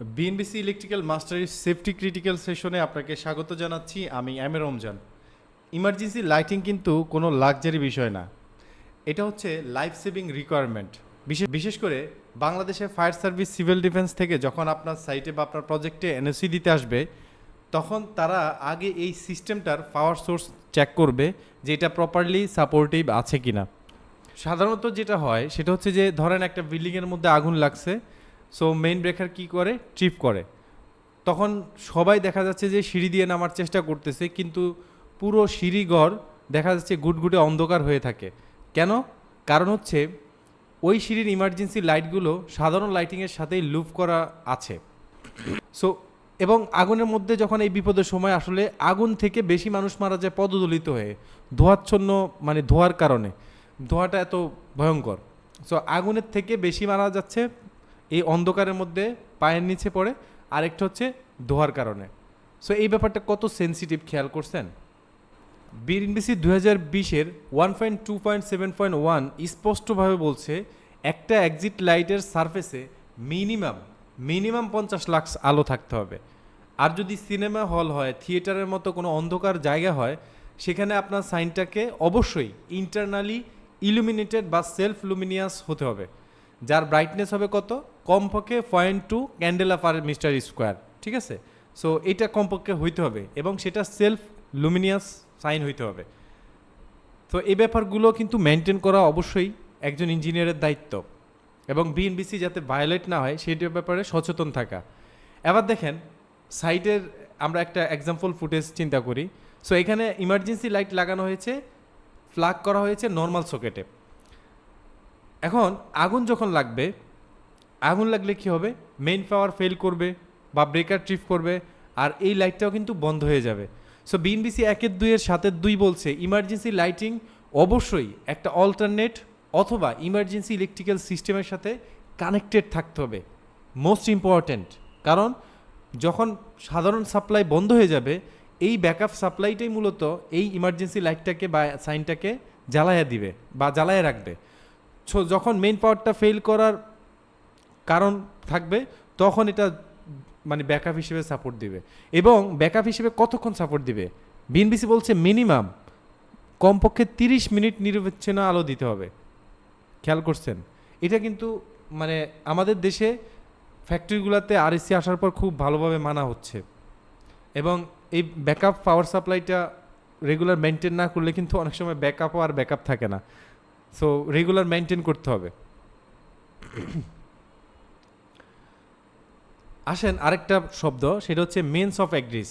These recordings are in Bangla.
বিএনবিসি ইলেকট্রিক্যাল মাস্টারির সেফটি ক্রিটিক্যাল সেশনে আপনাকে স্বাগত জানাচ্ছি। আমি M A Ramzan. Emergency lighting কিন্তু কোনো লাক্সারি বিষয় না, এটা হচ্ছে লাইফ সেভিং রিকোয়ারমেন্ট। বিশেষ করে বাংলাদেশে ফায়ার সার্ভিস, সিভিল ডিফেন্স থেকে যখন আপনার সাইটে বা আপনার প্রজেক্টে এনওসি দিতে আসবে, তখন তারা আগে এই সিস্টেমটার পাওয়ার সোর্স চেক করবে যে এটা প্রপারলি সাপোর্টিভ আছে কিনা। সাধারণত যেটা হয় সেটা হচ্ছে যে ধরেন একটা বিল্ডিংয়ের মধ্যে আগুন লাগছে, সো মেইন ব্রেকার কি করে, ট্রিপ করে। তখন সবাই দেখা যাচ্ছে যে সিঁড়ি দিয়ে নামার চেষ্টা করতেছে, কিন্তু পুরো সিঁড়িঘর দেখা যাচ্ছে গুটগুটে অন্ধকার হয়ে থাকে। কেন? কারণ হচ্ছে ওই সিঁড়ির ইমার্জেন্সি লাইটগুলো সাধারণ লাইটিংয়ের সাথেই লুপ করা আছে। সো এবং আগুনের মধ্যে যখন এই বিপদের সময় আসলে আগুন থেকে বেশি মানুষ মারা যায় পদদলিত হয়ে, ধোঁয়াচ্ছন্ন, মানে ধোঁয়ার কারণে। ধোঁয়াটা এত ভয়ঙ্কর। সো আগুনের থেকে বেশি মারা যাচ্ছে এই অন্ধকারের মধ্যে পায়ের নিচে পড়ে, আরেকটা হচ্ছে ধোঁয়ার কারণে। সো এই ব্যাপারটা কত সেন্সিটিভ খেয়াল করছেন? বিএনবিসি 2020-এর 1.2.7.1 স্পষ্টভাবে বলছে একটা এক্সিট লাইটের সারফেসে মিনিমাম 50 লাক্স আলো থাকতে হবে। আর যদি সিনেমা হল হয়, থিয়েটারের মতো কোনো অন্ধকার জায়গা হয়, সেখানে আপনার সাইনটাকে অবশ্যই ইন্টারনালি ইলুমিনেটেড বা সেলফ লুমিনিয়াস হতে হবে, যার ব্রাইটনেস হবে কত, কমপক্ষে 0.2 ক্যান্ডেলা পার মিটার স্কোয়ার। ঠিক আছে? সো এটা কমপক্ষে হইতে হবে এবং সেটা সেলফ লুমিনিয়াস সাইন হইতে হবে। তো এই ব্যাপারগুলো কিন্তু মেনটেন করা অবশ্যই একজন ইঞ্জিনিয়ারের দায়িত্ব, এবং বিএনবিসি যাতে ভায়োলেট না হয় সেটার ব্যাপারে সচেতন থাকা। এবার দেখেন সাইটের আমরা একটা এক্সাম্পল ফুটেজ চিন্তা করি। সো এখানে ইমার্জেন্সি লাইট লাগানো হয়েছে, প্লাগ করা হয়েছে নর্মাল সকেটে। এখন আগুন যখন লাগবে, আগুন লাগলে কি হবে, মেইন পাওয়ার ফেল করবে বা ব্রেকার ট্রিপ করবে, আর এই লাইটটাও কিন্তু বন্ধ হয়ে যাবে। সো বিএনবিসি 1-2 বলছে ইমার্জেন্সি লাইটিং অবশ্যই একটা অল্টারনেট অথবা ইমার্জেন্সি ইলেকট্রিক্যাল সিস্টেমের সাথে কানেক্টেড থাকতে হবে। মোস্ট ইম্পর্ট্যান্ট, কারণ যখন সাধারণ সাপ্লাই বন্ধ হয়ে যাবে, এই ব্যাকআপ সাপ্লাইটাই মূলত এই ইমার্জেন্সি লাইটটাকে বা সাইনটাকে জ্বালায়া দিবে বা জ্বালায়া রাখবে। সো যখন মেইন পাওয়ারটা ফেল করার কারণ থাকবে, তখন এটা মানে ব্যাকআপ হিসেবে সাপোর্ট দিবে। এবং ব্যাকআপ হিসেবে কতক্ষণ সাপোর্ট দিবে? বিএনবিসি বলছে মিনিমাম কমপক্ষে 30 মিনিট নিরবিচ্ছিন্ন আলো দিতে হবে। খেয়াল করছেন? এটা কিন্তু মানে আমাদের দেশে ফ্যাক্টরিগুলোতে আরএসসি আসার পর খুব ভালোভাবে মানা হচ্ছে, এবং এই ব্যাকআপ পাওয়ার সাপ্লাইটা রেগুলার মেনটেন না করলে কিন্তু অনেক সময় ব্যাকআপও আর ব্যাকআপ থাকে না। সো রেগুলার মেনটেন করতে হবে। আসেন আরেকটা শব্দ, সেটা হচ্ছে মেন্স অফ এগ্রিস,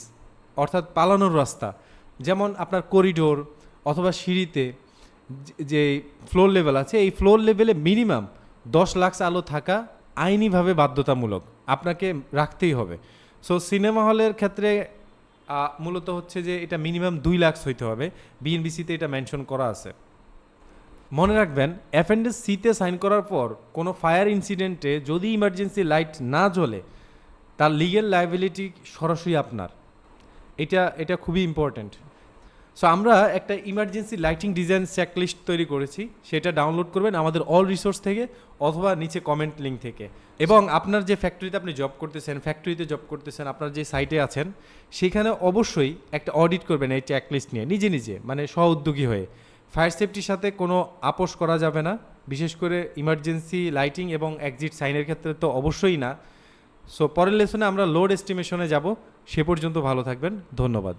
অর্থাৎ পালানোর রাস্তা। যেমন আপনার করিডোর অথবা সিঁড়িতে যে ফ্লোর লেভেল আছে, এই ফ্লোর লেভেলে মিনিমাম 10 লাক্স আলো থাকা আইনিভাবে বাধ্যতামূলক, আপনাকে রাখতেই হবে। সো সিনেমা হলের ক্ষেত্রে মূলত হচ্ছে যে এটা মিনিমাম 2 লাক্স হইতে হবে। বিএনবিসিতে এটা মেনশন করা আছে। মনে রাখবেন, অ্যাপেন্ডিক্স সিতে সাইন করার পর কোনো ফায়ার ইনসিডেন্টে যদি ইমার্জেন্সি লাইট না জ্বলে, তার লিগ্যাল লায়াবিলিটি সরাসরি আপনার। এটা খুবই ইম্পর্ট্যান্ট। সো আমরা একটা ইমার্জেন্সি লাইটিং ডিজাইন চেকলিস্ট তৈরি করেছি, সেটা ডাউনলোড করবেন আমাদের অল রিসোর্স থেকে অথবা নিচে কমেন্ট লিঙ্ক থেকে। এবং আপনার যে ফ্যাক্টরিতে আপনি জব করতেছেন, আপনার যে সাইটে আছেন, সেখানে অবশ্যই একটা অডিট করবেন এই চেকলিস্ট নিয়ে, নিজে মানে স্ব উদ্যোগী হয়ে। ফায়ার সেফটির সাথে কোনো আপোষ করা যাবে না, বিশেষ করে ইমার্জেন্সি লাইটিং এবং এক্সিট সাইনের ক্ষেত্রে তো অবশ্যই না। সো পরের লেসনে আমরা লোড এস্টিমেশনে যাব। সে পর্যন্ত ভালো থাকবেন। ধন্যবাদ।